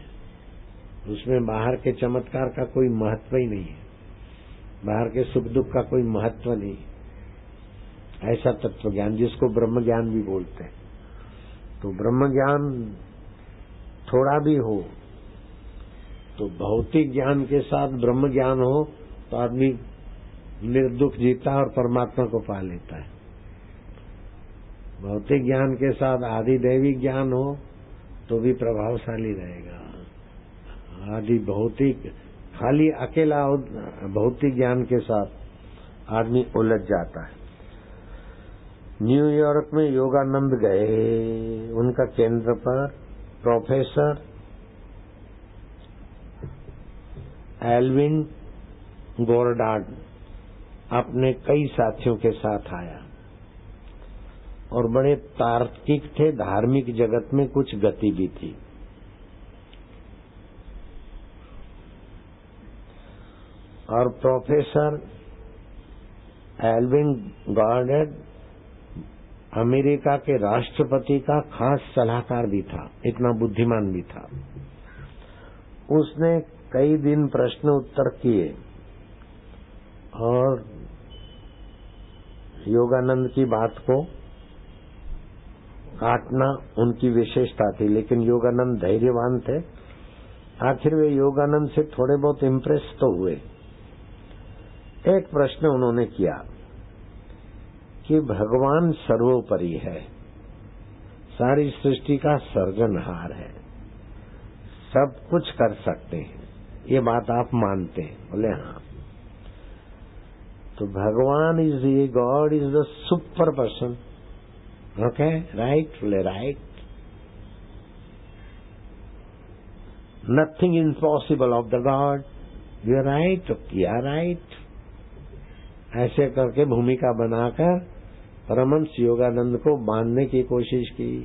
उसमें बाहर के चमत्कार का कोई महत्व ही नहीं है, बाहर के सुख दुख का कोई महत्व नहीं। ऐसा तत्व ज्ञान जिसको ब्रह्म ज्ञान भी बोलते हैं। तो ब्रह्म ज्ञान थोड़ा भी हो तो भौतिक ज्ञान के साथ ब्रह्म ज्ञान हो तो आदमी निर्दुख जीता और परमात्मा को पा लेता है। भौतिक ज्ञान के साथ आदि दैविक ज्ञान हो तो भी प्रभावशाली रहेगा। आदि भौतिक खाली अकेला भौतिक ज्ञान के साथ आदमी उलझ जाता है। न्यूयॉर्क में योगानंद गए, उनका केंद्र पर प्रोफेसर एल्विन गोरडार्ड अपने कई साथियों के साथ आया और बड़े तार्किक थे, धार्मिक जगत में कुछ गति भी थी। और प्रोफेसर एल्विन गोरडार्ड अमेरिका के राष्ट्रपति का खास सलाहकार भी था, इतना बुद्धिमान भी था। उसने कई दिन प्रश्न उत्तर किए और योगानंद की बात को काटना उनकी विशेषता थी, लेकिन योगानंद धैर्यवान थे। आखिर वे योगानंद से थोड़े बहुत इम्प्रेस तो हुए। एक प्रश्न उन्होंने किया कि भगवान सर्वोपरि है, सारी सृष्टि का सर्जनहार है, सब कुछ कर सकते हैं, ये बात आप मानते हैं? बोले हाँ। तो भगवान इज ये God is the super person. Okay, right? बोले right. Nothing impossible of the God. You are right. किया राइट। ऐसे करके भूमिका बनाकर परमहंस योगानंद को बांधने की कोशिश की।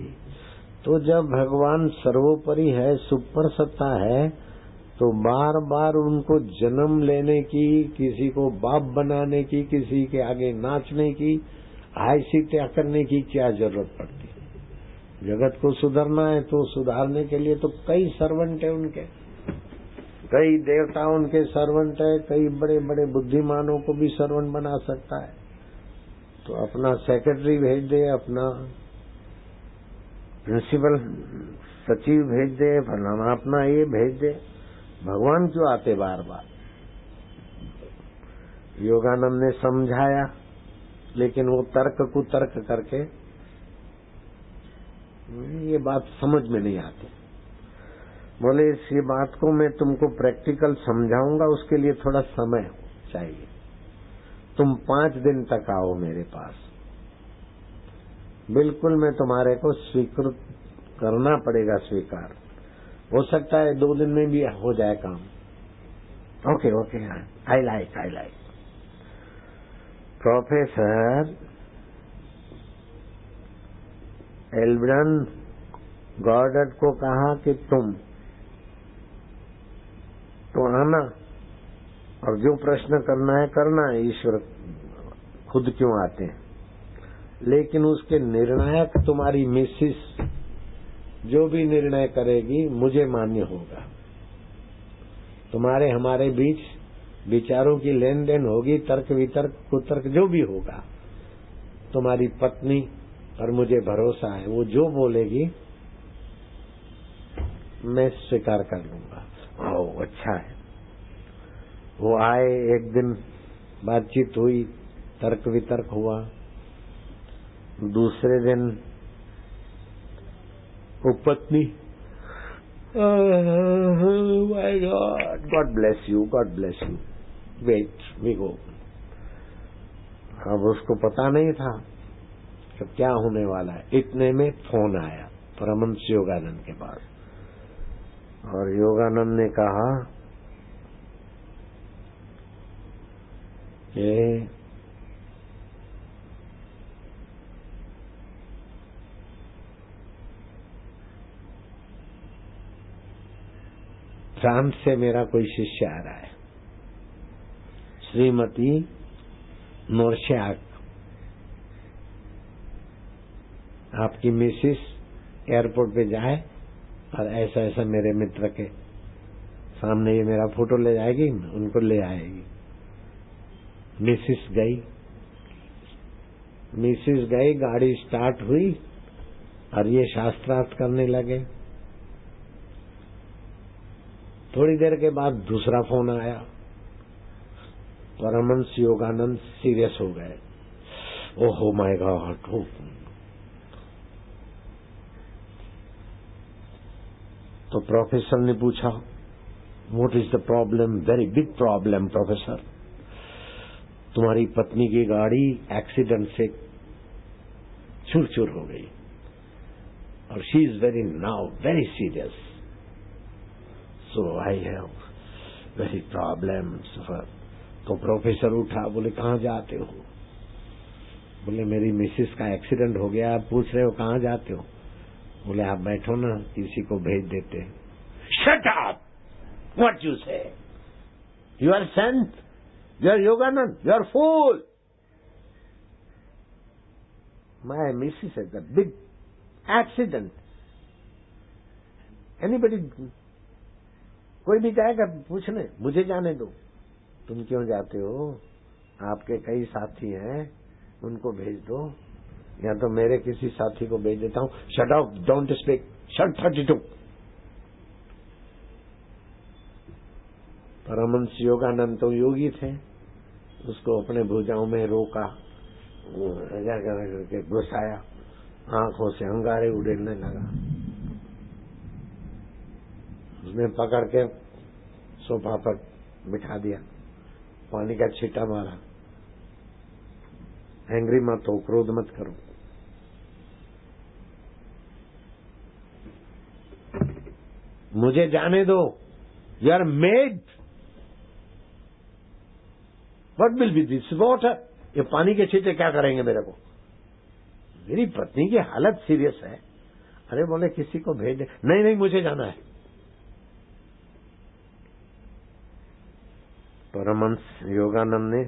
तो जब भगवान सर्वोपरि है, सुपर सत्ता है, तो बार बार उनको जन्म लेने की, किसी को बाप बनाने की, किसी के आगे नाचने की, हाइसित्या करने की क्या जरूरत पड़ती? जगत को सुधरना है तो सुधारने के लिए तो कई सर्वेंट है उनके, कई देवता उनके सर्वेंट है, कई बड़े बड़े बुद्धिमानों को भी सर्वेंट बना सकता है। तो अपना सेक्रेटरी भेज दे, अपना प्रिंसिपल सचिव भेज दे, फलाना अपना ये भेज दे। भगवान क्यों आते बार बार? योगानंद ने समझाया, लेकिन वो तर्क कुतर्क करके ये बात समझ में नहीं आती। बोले इस ये बात को मैं तुमको प्रैक्टिकल समझाऊंगा, उसके लिए थोड़ा समय चाहिए। तुम 5 दिन तक आओ मेरे पास, बिल्कुल मैं तुम्हारे को स्वीकृत करना पड़ेगा, स्वीकार। हो सकता है 2 दिन में भी हो जाए काम। Okay okay, I like. Professor एल्ब्रन गॉर्डट को कहा कि तुम तो आना और जो प्रश्न करना है करना है, ईश्वर खुद क्यों आते हैं। लेकिन उसके निर्णायक तुम्हारी मिसिस जो भी निर्णय करेगी मुझे मान्य होगा। तुम्हारे हमारे बीच विचारों की लेन देन होगी, तर्क वितर्क कुतर्क जो भी होगा, तुम्हारी पत्नी और मुझे भरोसा है वो जो बोलेगी मैं स्वीकार कर लूंगा। ओह अच्छा है। वो आए, एक दिन बातचीत हुई, तर्क वितर्क हुआ। दूसरे दिन वो पत्नी my God bless you, wait we go. अब उसको पता नहीं था कि क्या होने वाला है। इतने में फोन आया परमहंस योगानंद के पास, और योगानंद ने कहा कि फ्रांस से मेरा कोई शिष्य आ रहा है, श्रीमती नोरशैक, आपकी मिसिस एयरपोर्ट पे जाए और ऐसा ऐसा मेरे मित्र के सामने ये मेरा फोटो ले जाएगी, उनको ले आएगी। मिसिस गई, गाड़ी स्टार्ट हुई और ये शास्त्रार्थ करने लगे। थोड़ी देर के बाद दूसरा फोन आया, परमहंस योगानंद सीरियस हो गए। ओहो माय गॉड। तो प्रोफेसर ने पूछा what is the problem? Very big problem professor, तुम्हारी पत्नी की गाड़ी एक्सीडेंट से चूर चूर हो गई और she is very serious, so I have very problems. तो प्रोफेसर उठा, बोले कहाँ जाते हो? बोले मेरी मिसिस का एक्सीडेंट हो गया, आप पूछ रहे हो कहाँ जाते हो? बोले आप बैठो ना, किसी को भेज देते हैं। Shut up, what you say? You are saint, you are Yogananda, you are fool. My missus has a big accident. Anybody, कोई भी जाएगा पूछने, मुझे जाने दो। तुम क्यों जाते हो? आपके कई साथी हैं, उनको भेज दो, या तो मेरे किसी साथी को भेज देता हूं। Shut up, don't speak, shut 32। Paramahansa Yogananda तो योगी थे, उसको अपने भुजाओं में रोका, करके घुसाया, आंखों से अंगारे उड़ने लगा। उसने पकड़ के सोफा पर बिठा दिया, पानी का छींटा मारा। एंग्री मत हो, क्रोध मत करो। मुझे जाने दो, you are mad. What will be this water? ये पानी के छींटे क्या करेंगे मेरे को? मेरी पत्नी की हालत सीरियस है। अरे बोले किसी को भेज दे। नहीं मुझे जाना है। परमहंस योगानंद ने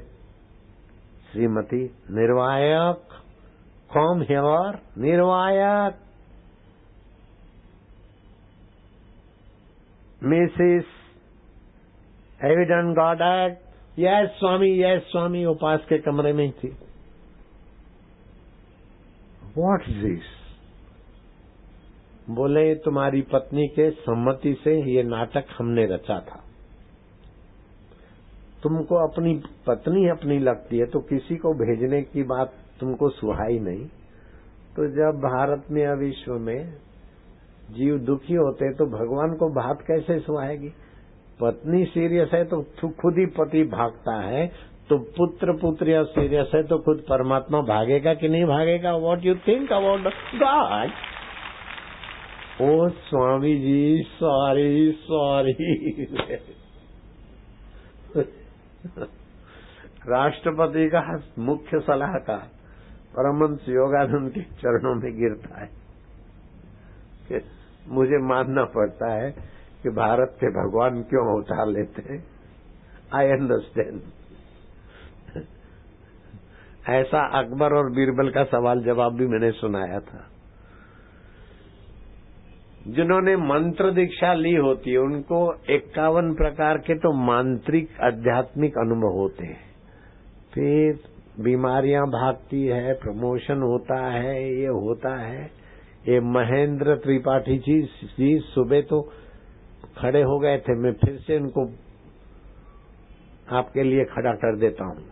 श्रीमती निर्वायक, कम हियर, निर्वायक, मिसेस एविडन गॉडर्ड, यस स्वामी, वो पास के कमरे में ही थी। What is this? बोले तुम्हारी पत्नी के सम्मति से ये नाटक हमने रचा था। तुमको अपनी पत्नी अपनी लगती है तो किसी को भेजने की बात तुमको सुहाई नहीं। तो जब भारत में या विश्व में जीव दुखी होते तो भगवान को बात कैसे सुहाएगी? पत्नी सीरियस है तो खुद ही पति भागता है, तो पुत्र पुत्रिया सीरियस है तो खुद परमात्मा भागेगा कि नहीं भागेगा? What you think about God? ओ स्वामी जी, सॉरी। राष्ट्रपति का मुख्य सलाहकार परमहंस योगानंद के चरणों में गिरता है कि मुझे मानना पड़ता है कि भारत के भगवान क्यों अवतार लेते हैं। I understand. ऐसा अकबर और बीरबल का सवाल जवाब भी मैंने सुनाया था। जिन्होंने मंत्र दीक्षा ली होती है उनको 51 प्रकार के तो मांत्रिक आध्यात्मिक अनुभव होते हैं। फिर बीमारियां भागती है, प्रमोशन होता है, ये होता है। ये महेंद्र त्रिपाठी जी सुबह तो खड़े हो गए थे, मैं फिर से इनको आपके लिए खड़ा कर देता हूं।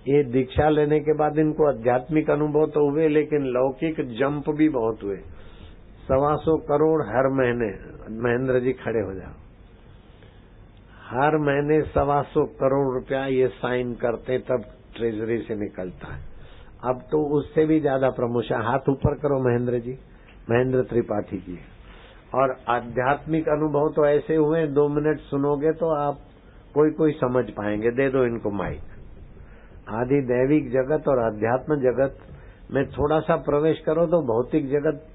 ये दीक्षा लेने के बाद इनको आध्यात्मिक अनुभव तो हुए, लेकिन लौकिक जंप भी बहुत हुए। 125 करोड़ हर महीने, महेंद्र जी खड़े हो जाओ, हर महीने 125 करोड़ रुपया ये साइन करते तब ट्रेजरी से निकलता है। अब तो उससे भी ज्यादा प्रमोशन। हाथ ऊपर करो महेंद्र जी, महेंद्र त्रिपाठी जी। और आध्यात्मिक अनुभव तो ऐसे हुए, 2 मिनट सुनोगे तो आप कोई समझ पाएंगे। दे दो इनको माइक। आदि दैविक जगत और अध्यात्म जगत में थोड़ा सा प्रवेश करो तो भौतिक जगत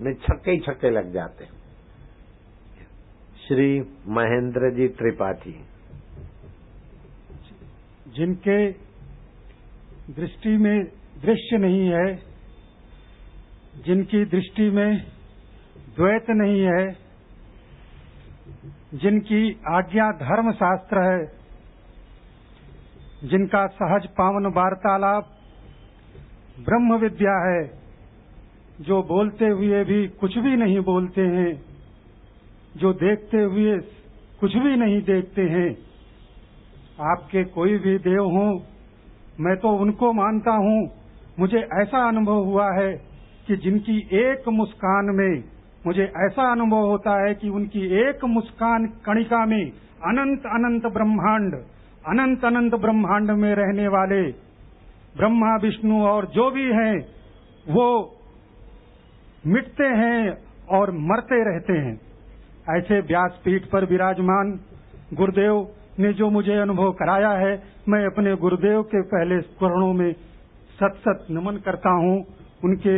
में छक्के ही छक्के लग जाते। श्री महेंद्र जी त्रिपाठी, जिनके दृष्टि में दृश्य नहीं है, जिनकी दृष्टि में द्वैत नहीं है, जिनकी आज्ञा धर्म शास्त्र है, जिनका सहज पावन वार्तालाप ब्रह्म विद्या है, जो बोलते हुए भी कुछ भी नहीं बोलते हैं, जो देखते हुए कुछ भी नहीं देखते हैं। आपके कोई भी देव हों, मैं तो उनको मानता हूं। मुझे ऐसा अनुभव हुआ है कि जिनकी एक मुस्कान में, मुझे ऐसा अनुभव होता है कि उनकी एक मुस्कान कणिका में अनंत अनंत ब्रह्मांड, अनंत अनंत ब्रह्मांड में रहने वाले ब्रह्मा विष्णु और जो भी हैं वो मिटते हैं और मरते रहते हैं। ऐसे व्यासपीठ पर विराजमान गुरुदेव ने जो मुझे अनुभव कराया है, मैं अपने गुरुदेव के पहले चरणों में सत सत नमन करता हूं। उनके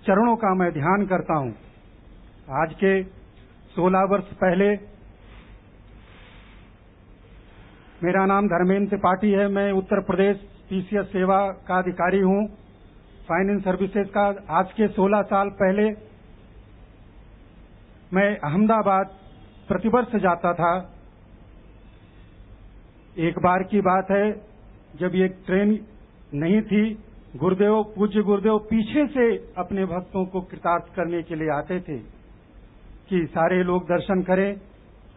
चरणों का मैं ध्यान करता हूं। आज के 16 वर्ष पहले, मेरा नाम धर्मेंद्र त्रिपाठी है। मैं उत्तर प्रदेश पीसीएस सेवा का अधिकारी हूं, फाइनेंस सर्विसेज का। आज के 16 साल पहले मैं अहमदाबाद प्रतिवर्ष जाता था। एक बार की बात है, जब ये ट्रेन नहीं थी, गुरुदेव, पूज्य गुरुदेव पीछे से अपने भक्तों को कृतार्थ करने के लिए आते थे कि सारे लोग दर्शन करें।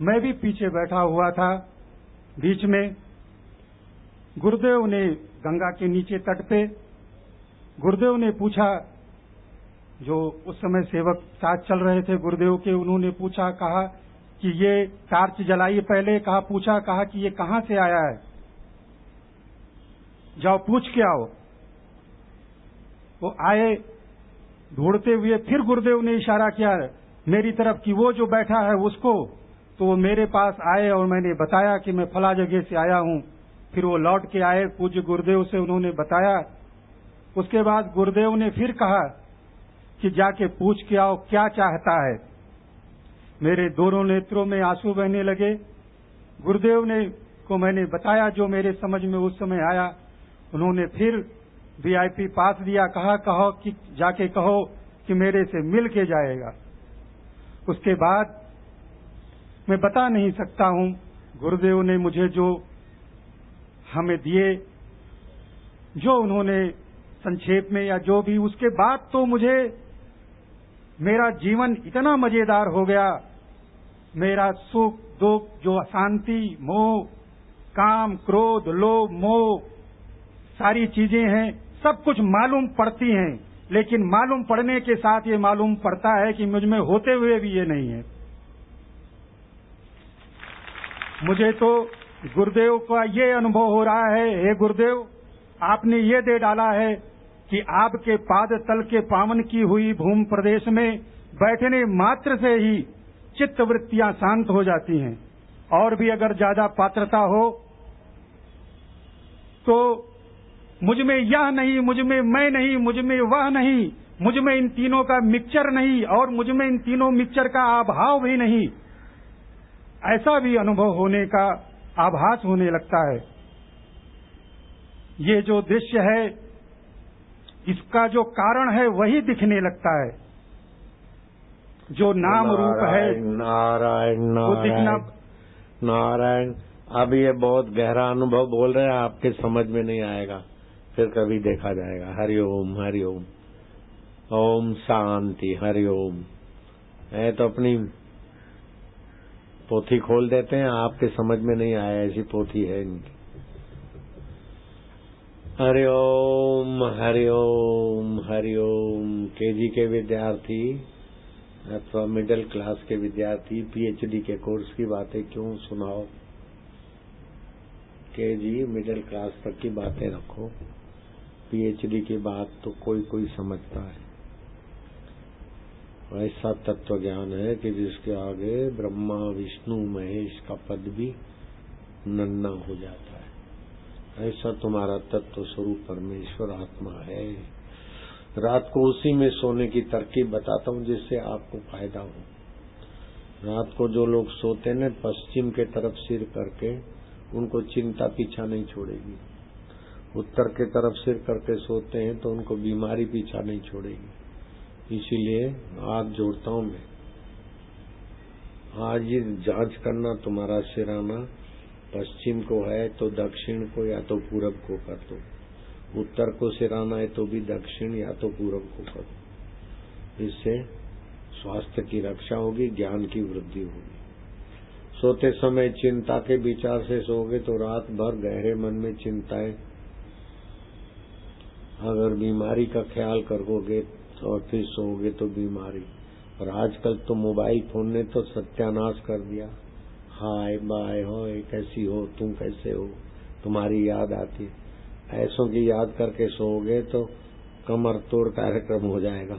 मैं भी पीछे बैठा हुआ था। बीच में गुरुदेव ने गंगा के नीचे तट पे, गुरुदेव ने पूछा, जो उस समय सेवक साथ चल रहे थे गुरुदेव के, उन्होंने पूछा, कहा कि ये टार्च जलाइए पहले। कहा कि ये कहां से आया है, जाओ पूछ के आओ। वो आए ढूंढते हुए, फिर गुरुदेव ने इशारा किया मेरी तरफ कि वो जो बैठा है उसको। तो वो मेरे पास आए और मैंने बताया कि मैं फला जगह से आया हूं। फिर वो लौट के आए, पूज्य गुरुदेव से उन्होंने बताया। उसके बाद गुरुदेव ने फिर कहा कि जाके पूछ के आओ क्या चाहता है। मेरे दोनों नेत्रों में आंसू बहने लगे। गुरुदेव ने को मैंने बताया जो मेरे समझ में उस समय आया। उन्होंने फिर VIP पास दिया, कहो कि जाके कहो कि मेरे से मिल के जाएगा। उसके बाद मैं बता नहीं सकता हूं गुरुदेव ने मुझे जो हमें दिए, जो उन्होंने संक्षेप में या जो भी, उसके बाद तो मुझे मेरा जीवन इतना मजेदार हो गया। मेरा सुख दुख, जो अशांति, मोह, काम, क्रोध, लोभ, मोह, सारी चीजें हैं, सब कुछ मालूम पड़ती हैं, लेकिन मालूम पड़ने के साथ ये मालूम पड़ता है कि मुझ में होते हुए भी ये नहीं है। मुझे तो गुरुदेव का ये अनुभव हो रहा है, हे गुरुदेव आपने ये दे डाला है कि आपके पाद तल के पावन की हुई भूमि प्रदेश में बैठने मात्र से ही चित्त वृत्तियां शांत हो जाती हैं। और भी अगर ज्यादा पात्रता हो तो मुझ में यह नहीं, मुझ में मैं नहीं, मुझ में वह नहीं, मुझ में इन तीनों का मिक्सचर नहीं और मुझ में इन तीनों मिक्सचर का अभाव भी नहीं, ऐसा भी अनुभव होने का आभास होने लगता है। ये जो दृश्य है इसका जो कारण है वही दिखने लगता है। जो नाम रूप है नारायण वो दिखना। नारायण। अब ये बहुत गहरा अनुभव बोल रहे हैं, आपके समझ में नहीं आएगा, फिर कभी देखा जाएगा। हरि ओम, हरि ओम, ओम शांति, हरि ओम। है तो अपनी पोथी खोल देते हैं, आपके समझ में नहीं आया, ऐसी पोथी है इनकी। हरि ओम, हरि ओम, हरि ओम। KG के विद्यार्थी अथवा मिडिल क्लास के विद्यार्थी PhD के कोर्स की बातें क्यों सुनाओ। KG मिडिल क्लास तक की बातें रखो, PhD की बात तो कोई कोई समझता है। ऐसा तत्व ज्ञान है कि जिसके आगे ब्रह्मा विष्णु महेश का पद भी नन्ना हो जाता है। ऐसा तुम्हारा तत्व स्वरूप परमेश्वर आत्मा है। रात को उसी में सोने की तरकीब बताता हूँ जिससे आपको फायदा हो। रात को जो लोग सोते हैं पश्चिम के तरफ सिर करके, उनको चिंता पीछा नहीं छोड़ेगी। उत्तर के तरफ सिर करके सोते हैं तो उनको बीमारी पीछा नहीं छोड़ेगी। इसीलिए आज जोड़ता हूँ मैं, आज ये जांच करना तुम्हारा सिराना पश्चिम को है तो दक्षिण को या तो पूरब को कर दो, उत्तर को सिराना है तो भी दक्षिण या तो पूरब को कर दो। इससे स्वास्थ्य की रक्षा होगी, ज्ञान की वृद्धि होगी। सोते समय चिंता के विचार से सोओगे तो रात भर गहरे मन में चिंताएं। अगर बीमारी का ख्याल करोगे और फिर सोओगे तो बीमारी। और आजकल तो मोबाइल फोन ने तो सत्यानाश कर दिया। हाय बाय हो, कैसी हो, तुम कैसे हो, तुम्हारी याद आती है। ऐसों की याद करके सोओगे तो कमर तोड़ कार्यक्रम हो जाएगा,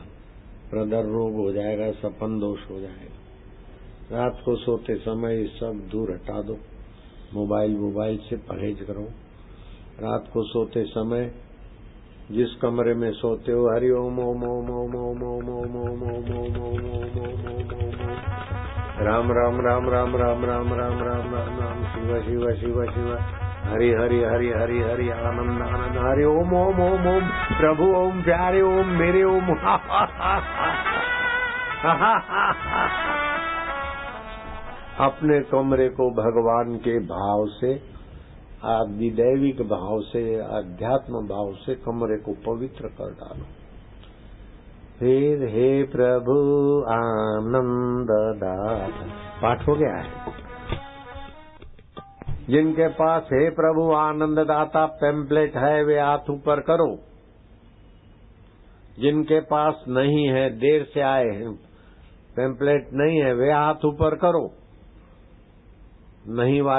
प्रदर रोग हो जाएगा, सपन दोष हो जाएगा। रात को सोते समय ये सब दूर हटा दो, मोबाइल से परहेज करो। रात को सोते समय जिस कमरे में सोते हो हरि ओम ओम ओम ओम ओम ओम ओम ओम ओम ओम ओम ओम ओम राम राम राम राम राम राम राम राम राम राम शिव शिव शिव शिव हरि हरि हरि हरि हरि आनंद आनंद हरि ओम ओम ओम ओम प्रभु ओम प्यारे ओम मेरे ओम। अपने कमरे को भगवान के भाव से, आदिदैविक भाव से, अध्यात्म भाव से कमरे को पवित्र कर डालो। फिर हे प्रभु आनंद दाता, पाठ हो गया है। जिनके पास हे प्रभु आनंद दाता पेम्पलेट है वे हाथ ऊपर करो। जिनके पास नहीं है, देर से आए हैं, पेम्पलेट नहीं है, वे हाथ ऊपर करो। नहीं वाले